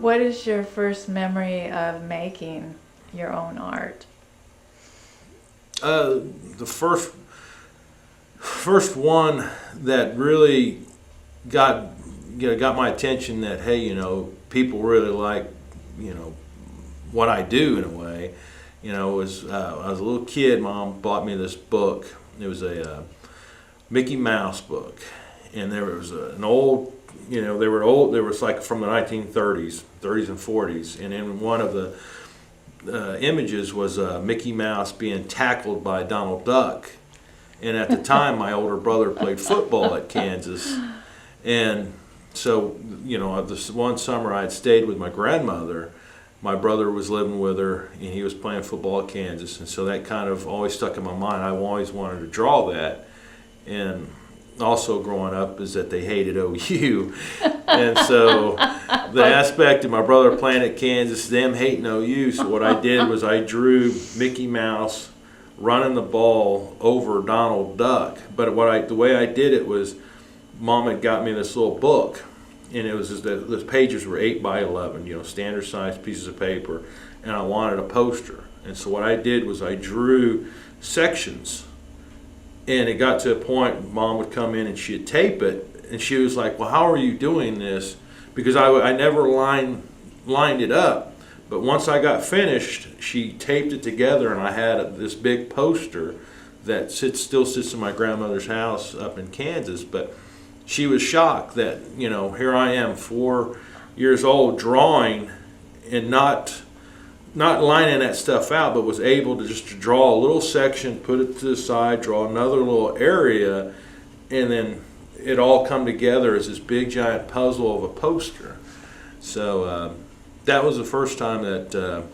What is your first memory of making your own art? The first one that really got my attention, that hey, people really like what I do in a way, was I was a little kid. Mom bought me this book. It was a Mickey Mouse book, and there was an old, they were old. There was like from the 1930s, 30s and 40s, and in one of the images was Mickey Mouse being tackled by Donald Duck. And at the time, my older brother played football at Kansas, and so this one summer I had stayed with my grandmother. My brother was living with her, and he was playing football at Kansas, and so that kind of always stuck in my mind. I always wanted to draw that, and also growing up is that they hated OU, and so the aspect of my brother playing at Kansas, them hating OU. So what I did was I drew Mickey Mouse running the ball over Donald Duck. But the way I did it was, Mom had got me this little book, and it was just the pages were 8 by 11, standard size pieces of paper, and I wanted a poster. And so what I did was I drew sections, and it got to a point Mom would come in and she'd tape it, and she was like, "Well, how are you doing this?" Because I never lined it up. But once I got finished, she taped it together, and I had this big poster that still sits in my grandmother's house up in Kansas. But she was shocked that, here I am, 4 years old, drawing and not lining that stuff out, but was able to just draw a little section, put it to the side, draw another little area, and then it all come together as this big giant puzzle of a poster. So that was the first time that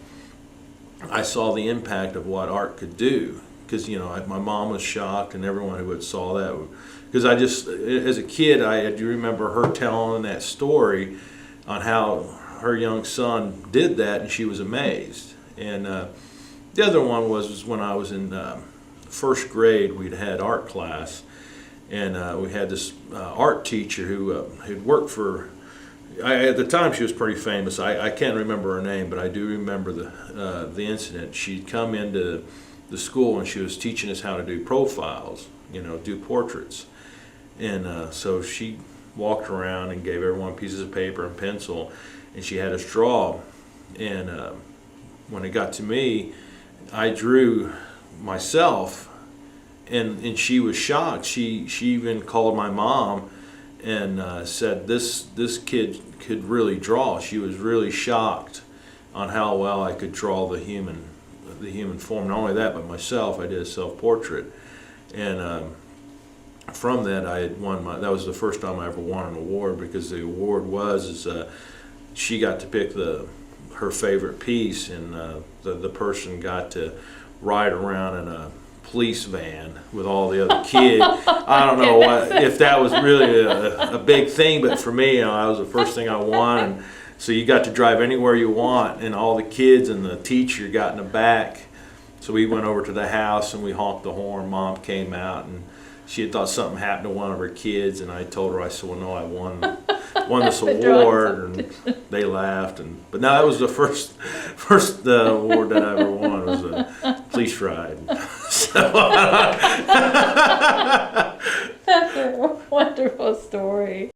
I saw the impact of what art could do. Because my mom was shocked, and everyone who had saw that, because I just, as a kid, I do remember her telling that story on how her young son did that, and she was amazed. And the other one was when I was in first grade. We'd had art class, and we had this art teacher who had worked for. At the time, she was pretty famous. I can't remember her name, but I do remember the incident. She'd come into the school, and she was teaching us how to do profiles, do portraits. And so she walked around and gave everyone pieces of paper and pencil, and she had us draw. And when it got to me, I drew myself, and she was shocked. She even called my mom and said this kid could really draw. She was really shocked on how well I could draw the human form. Not only that, but myself. I did a self-portrait, and from that I had won that was the first time I ever won an award, because the award was she got to pick her favorite piece, and the person got to ride around in a police van with all the other kids. I don't know if that was really a big thing, but for me, that was the first thing I won. And so you got to drive anywhere you want, and all the kids and the teacher got in the back. So we went over to the house and we honked the horn. Mom came out, and she had thought something happened to one of her kids, and I told her, I said, "Well, no, I won this award," and they laughed. But no, that was the first award that I ever won, was a police ride. So, that's a wonderful story.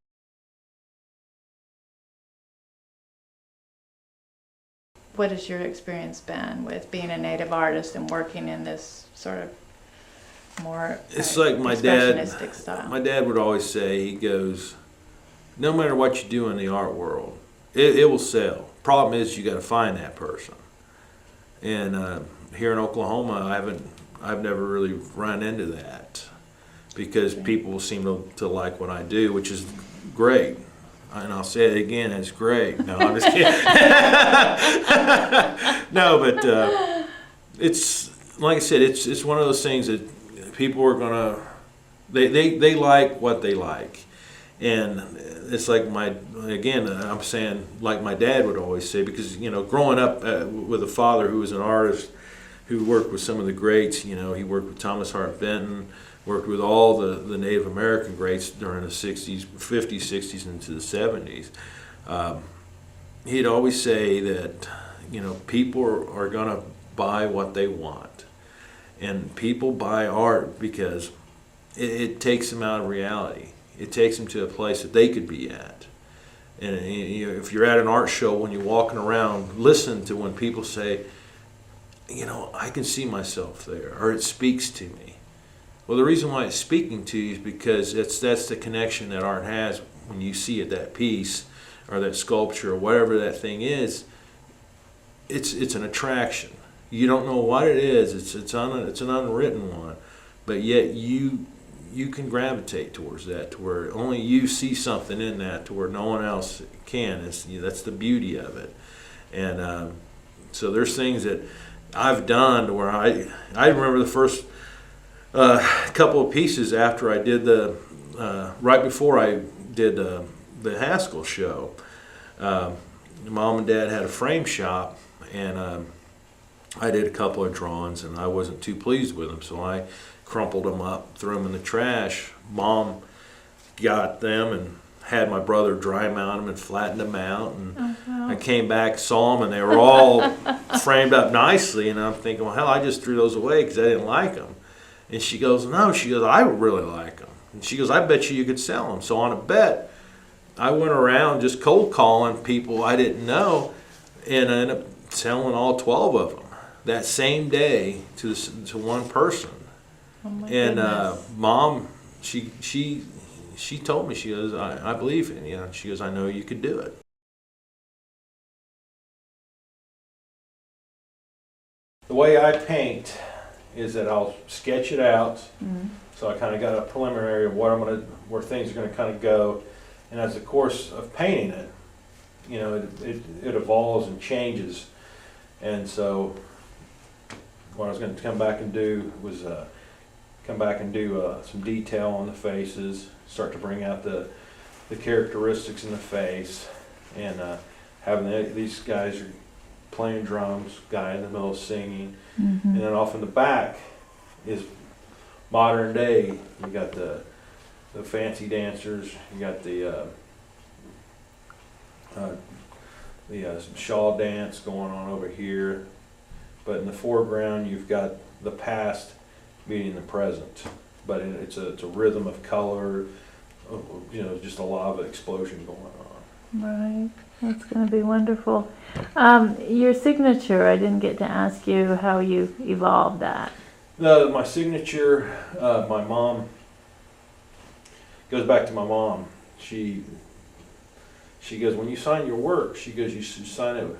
What has your experience been with being a native artist and working in this sort of more it's like my expressionistic style? My dad would always say, he goes, no matter what you do in the art world, it will sell. Problem is, you got to find that person. And here in Oklahoma, I've never really run into that, because people seem to like what I do, which is great. And I'll say it again, it's great. No, I'm just kidding. No, but it's like I said, it's one of those things that people are gonna they like what they like, and it's like I'm saying, like my dad would always say, because growing up with a father who was an artist, who worked with some of the greats. You know, he worked with Thomas Hart Benton, worked with all the Native American greats during the 60s, 50s, 60s, and into the 70s. He'd always say that, you know, people are going to buy what they want. And people buy art because it takes them out of reality. It takes them to a place that they could be at. And you know, if you're at an art show, when you're walking around, listen to when people say, you know, I can see myself there, or it speaks to me. Well, the reason why it's speaking to you is because that's the connection that art has when you see it, that piece or that sculpture or whatever that thing is. It's an attraction. You don't know what it is. It's an unwritten one, but yet you can gravitate towards that, to where only you see something in that, to where no one else can. That's the beauty of it. And so there's things that I've done to where I remember the first couple of pieces after I did right before I did the Haskell show. Mom and Dad had a frame shop, and I did a couple of drawings, and I wasn't too pleased with them, so I crumpled them up, threw them in the trash. Mom got them and had my brother dry mount them and flattened them out, and I came back, saw them, and they were all framed up nicely, and I'm thinking, well, hell, I just threw those away because I didn't like them. And she goes, no, she goes, I really like them. And she goes, I bet you could sell them. So on a bet, I went around just cold calling people I didn't know, and I ended up selling all 12 of them that same day to one person. Oh my And goodness. Mom, she told me, she goes, I believe in you. She goes, I know you could do it. The way I paint is that I'll sketch it out. Mm-hmm. So I kind of got a preliminary of where things are going to kind of go. And as the course of painting it, you know, it evolves and changes. And so what I was going to come back and do was some detail on the faces, start to bring out the characteristics in the face, and having these guys are playing drums, guy in the middle singing, Mm-hmm. and then off in the back is modern day. You got the fancy dancers, you got the shawl dance going on over here, but in the foreground you've got the past meeting the present, but it's a rhythm of color, you know, just a lot of explosion going on. Right. That's going to be wonderful. Your signature, I didn't get to ask you how you evolved that. My signature, my mom, goes back to my mom. She goes, when you sign your work, she goes, you should sign it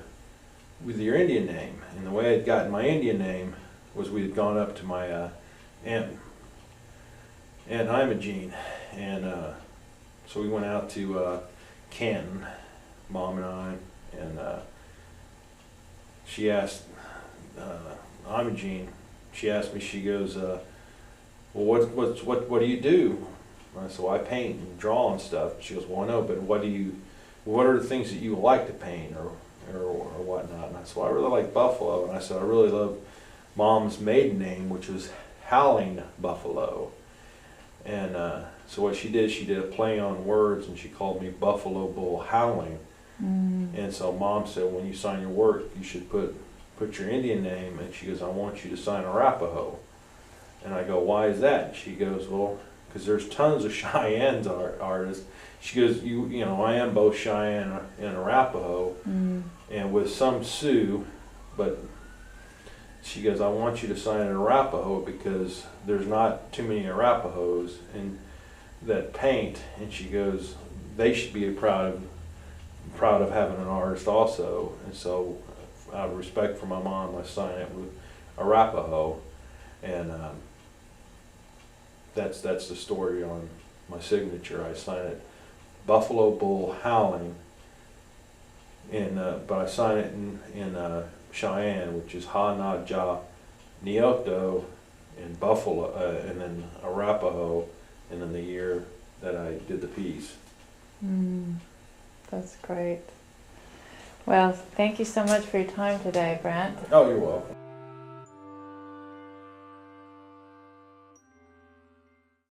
with your Indian name. And the way I'd gotten my Indian name was we had gone up to my Aunt Imogene, and so we went out to Canton, Mom and I, and she asked Imogene, she asked me, she goes, well, what do you do? And I said, well, I paint and draw and stuff. She goes, well, I know, but what are the things that you like to paint or whatnot? And I said, well, I really like buffalo. And I said, I really love Mom's maiden name, which was Howling Buffalo. And so what she did a play on words, and she called me Buffalo Bull Howling. Mm. And so Mom said, when you sign your work, you should put your Indian name. And she goes, I want you to sign Arapaho. And I go, why is that? And she goes, well, because there's tons of Cheyenne's artists. She goes, you know, I am both Cheyenne and Arapaho, and with some Sioux, but she goes, I want you to sign an Arapaho because there's not too many Arapahos that paint. And she goes, they should be proud of having an artist also. And so out of respect for my mom, I signed it with Arapaho, and that's the story on my signature. I sign it Buffalo Bull Howling, but I sign it in Cheyenne, which is Ha Na Ja Nioto, and Buffalo, and then Arapaho, and then the year that I did the piece. That's great. Well, thank you so much for your time today, Brent. Oh, you're welcome.